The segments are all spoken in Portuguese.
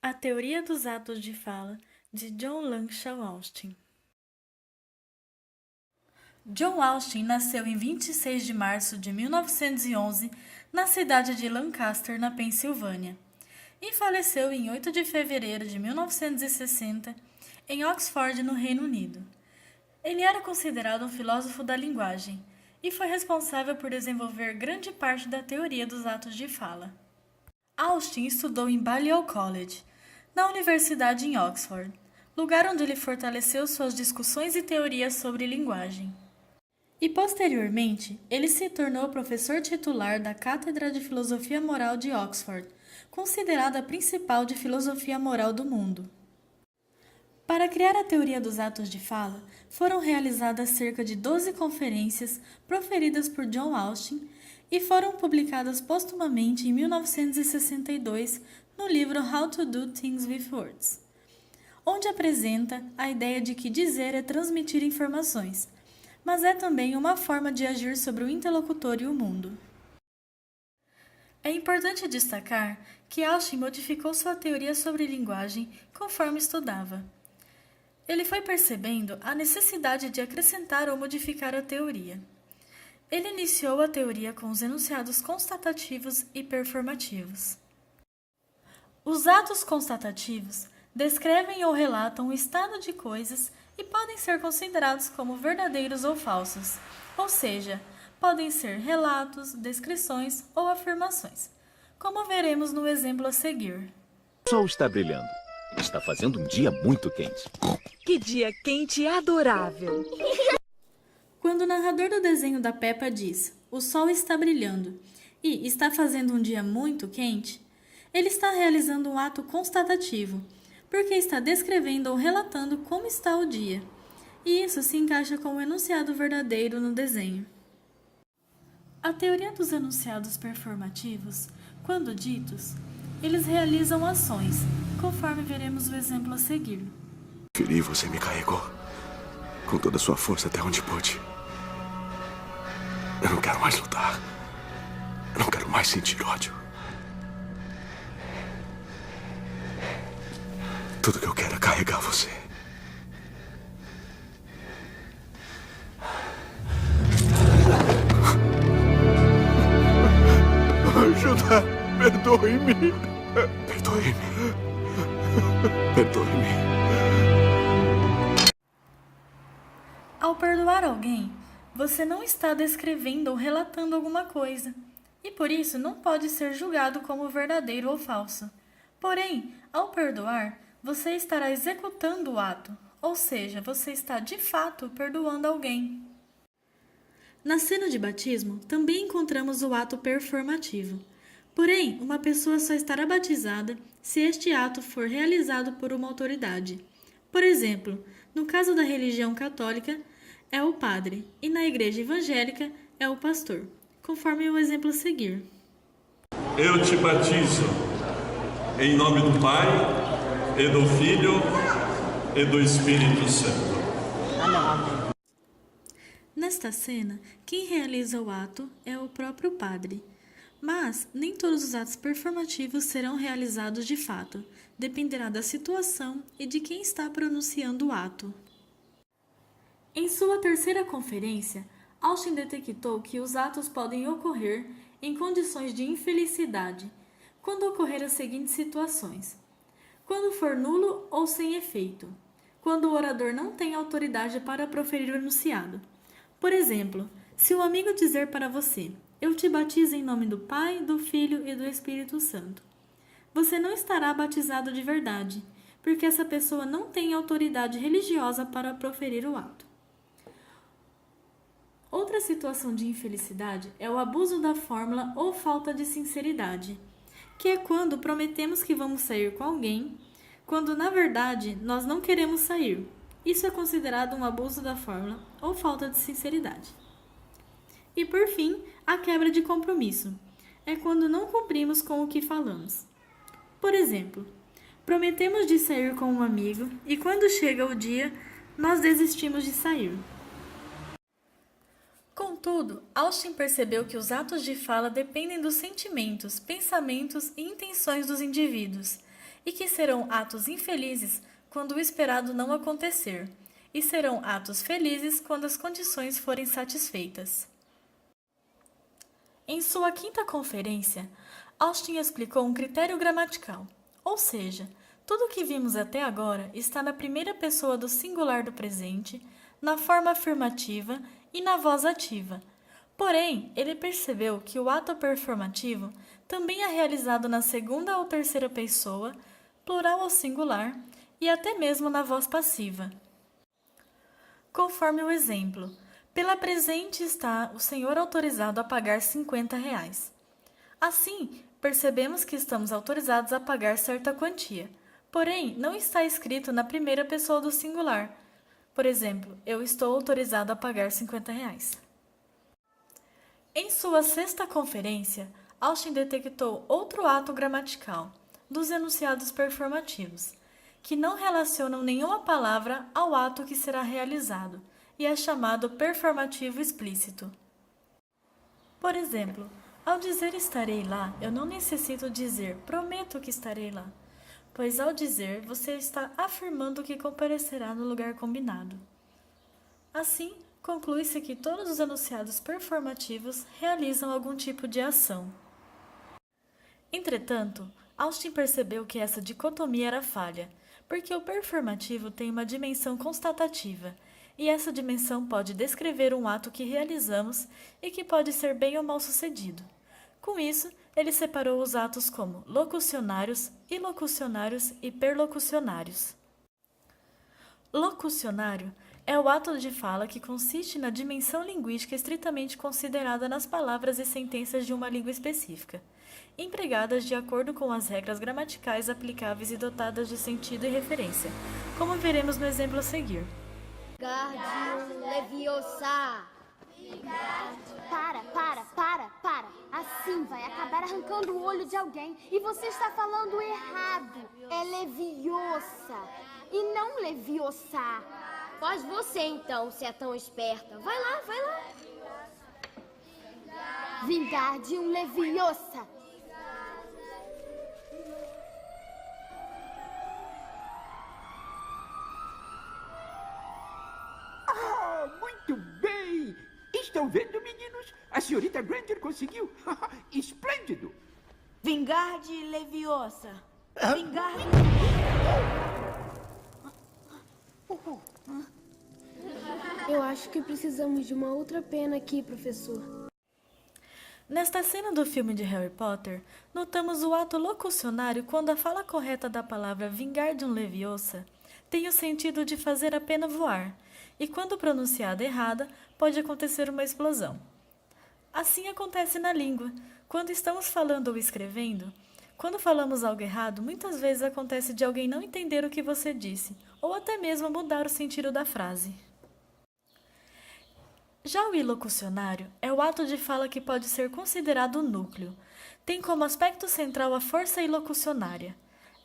A Teoria dos Atos de Fala, de John Langshaw Austin. John Austin nasceu em 26 de março de 1911 na cidade de Lancaster, na Pensilvânia, e faleceu em 8 de fevereiro de 1960 em Oxford, no Reino Unido. Ele era considerado um filósofo da linguagem e foi responsável por desenvolver grande parte da teoria dos atos de fala. Austin estudou em Balliol College, na Universidade em Oxford, lugar onde ele fortaleceu suas discussões e teorias sobre linguagem. E posteriormente, ele se tornou professor titular da Cátedra de Filosofia Moral de Oxford, considerada a principal de filosofia moral do mundo. Para criar a teoria dos atos de fala, foram realizadas cerca de 12 conferências proferidas por John Austin e foram publicadas postumamente em 1962 no livro How to Do Things with Words, onde apresenta a ideia de que dizer é transmitir informações, mas é também uma forma de agir sobre o interlocutor e o mundo. É importante destacar que Austin modificou sua teoria sobre linguagem conforme estudava. Ele foi percebendo a necessidade de acrescentar ou modificar a teoria. Ele iniciou a teoria com os enunciados constatativos e performativos. Os atos constatativos descrevem ou relatam o estado de coisas e podem ser considerados como verdadeiros ou falsos, ou seja, podem ser relatos, descrições ou afirmações, como veremos no exemplo a seguir. O sol está brilhando. Está fazendo um dia muito quente. Que dia quente e adorável! Quando o narrador do desenho da Peppa diz "o sol está brilhando" e "está fazendo um dia muito quente", ele está realizando um ato constatativo, porque está descrevendo ou relatando como está o dia, e isso se encaixa com o enunciado verdadeiro no desenho. A teoria dos enunciados performativos, quando ditos, eles realizam ações, conforme veremos o exemplo a seguir. Feri, você me carregou com toda a sua força até onde pôde. Eu não quero mais lutar. Eu não quero mais sentir ódio. Tudo que eu quero é carregar você. Ajuda! Perdoe-me! Perdoe-me! Perdoe-me! Ao perdoar alguém, você não está descrevendo ou relatando alguma coisa, e por isso não pode ser julgado como verdadeiro ou falso. Porém, ao perdoar, você estará executando o ato, ou seja, você está de fato perdoando alguém. Na cena de batismo, também encontramos o ato performativo. Porém, uma pessoa só estará batizada se este ato for realizado por uma autoridade. Por exemplo, no caso da religião católica, é o padre, e na igreja evangélica é o pastor, conforme o exemplo a seguir. Eu te batizo em nome do Pai, e do Filho, e do Espírito Santo. Nesta cena, quem realiza o ato é o próprio padre. Mas nem todos os atos performativos serão realizados de fato, dependerá da situação e de quem está pronunciando o ato. Em sua terceira conferência, Austin detectou que os atos podem ocorrer em condições de infelicidade, quando ocorrer as seguintes situações: quando for nulo ou sem efeito, quando o orador não tem autoridade para proferir o enunciado. Por exemplo, se um amigo dizer para você: "Eu te batizo em nome do Pai, do Filho e do Espírito Santo", você não estará batizado de verdade, porque essa pessoa não tem autoridade religiosa para proferir o ato. Outra situação de infelicidade é o abuso da fórmula ou falta de sinceridade, que é quando prometemos que vamos sair com alguém, quando na verdade nós não queremos sair. Isso é considerado um abuso da fórmula ou falta de sinceridade. E por fim, a quebra de compromisso. É quando não cumprimos com o que falamos. Por exemplo, prometemos de sair com um amigo e quando chega o dia, nós desistimos de sair. Contudo, Austin percebeu que os atos de fala dependem dos sentimentos, pensamentos e intenções dos indivíduos, e que serão atos infelizes quando o esperado não acontecer, e serão atos felizes quando as condições forem satisfeitas. Em sua quinta conferência, Austin explicou um critério gramatical, ou seja, tudo o que vimos até agora está na primeira pessoa do singular do presente, na forma afirmativa e na voz ativa. Porém, ele percebeu que o ato performativo também é realizado na segunda ou terceira pessoa, plural ou singular, e até mesmo na voz passiva. Conforme o exemplo, pela presente está o senhor autorizado a pagar R$50. Assim, percebemos que estamos autorizados a pagar certa quantia, porém, não está escrito na primeira pessoa do singular. Por exemplo, eu estou autorizado a pagar R$50. Em sua sexta conferência, Austin detectou outro ato gramatical, dos enunciados performativos, que não relacionam nenhuma palavra ao ato que será realizado, e é chamado performativo explícito. Por exemplo, ao dizer estarei lá, eu não necessito dizer prometo que estarei lá, pois ao dizer você está afirmando que comparecerá no lugar combinado. Assim, conclui-se que todos os enunciados performativos realizam algum tipo de ação. Entretanto, Austin percebeu que essa dicotomia era falha, porque o performativo tem uma dimensão constatativa, e essa dimensão pode descrever um ato que realizamos e que pode ser bem ou mal sucedido. Com isso, ele separou os atos como locucionários, ilocucionários e perlocucionários. Locucionário é o ato de fala que consiste na dimensão linguística estritamente considerada nas palavras e sentenças de uma língua específica, empregadas de acordo com as regras gramaticais aplicáveis e dotadas de sentido e referência, como veremos no exemplo a seguir. Wingardium Leviosa. Para. Assim vai acabar arrancando o olho de alguém e você está falando errado. É Leviosa e não Leviosa. Faz você então, se é tão esperta. Vai lá. Wingardium Leviosa. Muito bem! Estão vendo, meninos? A senhorita Granger conseguiu! Esplêndido! Wingardium Leviosa. Wingardium... Eu acho que precisamos de uma outra pena aqui, professor. Nesta cena do filme de Harry Potter, notamos o ato locucionário quando a fala correta da palavra Wingardium Leviosa tem o sentido de fazer a pena voar, e quando pronunciada errada, pode acontecer uma explosão. Assim acontece na língua. Quando estamos falando ou escrevendo, quando falamos algo errado, muitas vezes acontece de alguém não entender o que você disse, ou até mesmo mudar o sentido da frase. Já o ilocucionário é o ato de fala que pode ser considerado o núcleo. Tem como aspecto central a força ilocucionária.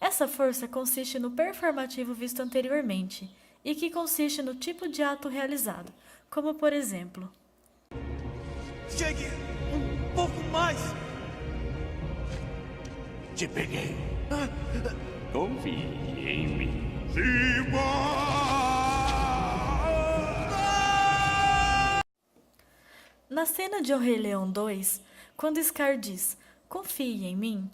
Essa força consiste no performativo visto anteriormente, e que consiste no tipo de ato realizado, como por exemplo... Chegue um pouco mais! Te peguei. Confie em mim. Na cena de O Rei Leão 2, quando Scar diz, confie em mim,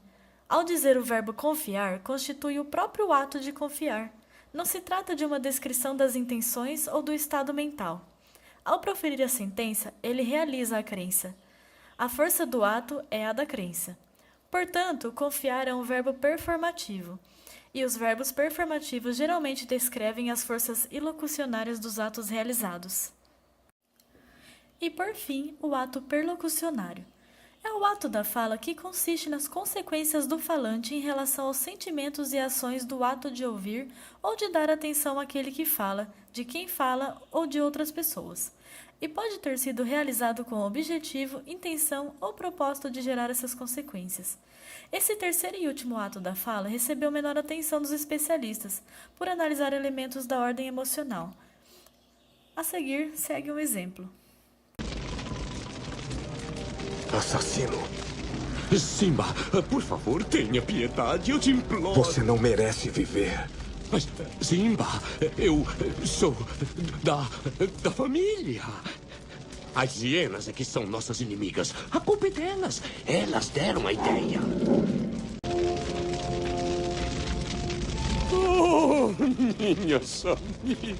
ao dizer o verbo confiar, constitui o próprio ato de confiar. Não se trata de uma descrição das intenções ou do estado mental. Ao proferir a sentença, ele realiza a crença. A força do ato é a da crença. Portanto, confiar é um verbo performativo, e os verbos performativos geralmente descrevem as forças ilocucionárias dos atos realizados. E, por fim, o ato perlocucionário. É o ato da fala que consiste nas consequências do falante em relação aos sentimentos e ações do ato de ouvir ou de dar atenção àquele que fala, de quem fala ou de outras pessoas. E pode ter sido realizado com o objetivo, intenção ou propósito de gerar essas consequências. Esse terceiro e último ato da fala recebeu menor atenção dos especialistas, por analisar elementos da ordem emocional. A seguir, segue um exemplo. Assassino. Simba, por favor, tenha piedade, eu te imploro. Você não merece viver. Mas, Simba, eu sou da família. As hienas é que são nossas inimigas. A culpa é delas. Elas deram a ideia. Oh, minhas amigas.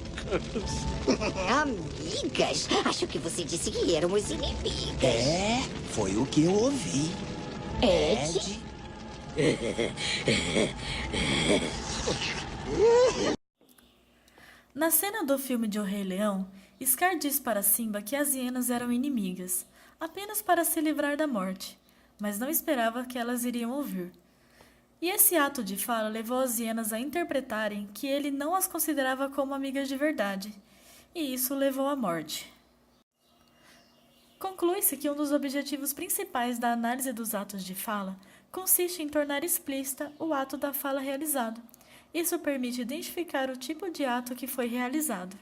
Amigas? Acho que você disse que éramos inimigas. É, foi o que eu ouvi. Ed? Na cena do filme de O Rei Leão, Scar diz para Simba que as hienas eram inimigas, apenas para se livrar da morte, mas não esperava que elas iriam ouvir. E esse ato de fala levou as hienas a interpretarem que ele não as considerava como amigas de verdade, e isso levou à morte. Conclui-se que um dos objetivos principais da análise dos atos de fala consiste em tornar explícita o ato da fala realizado. Isso permite identificar o tipo de ato que foi realizado.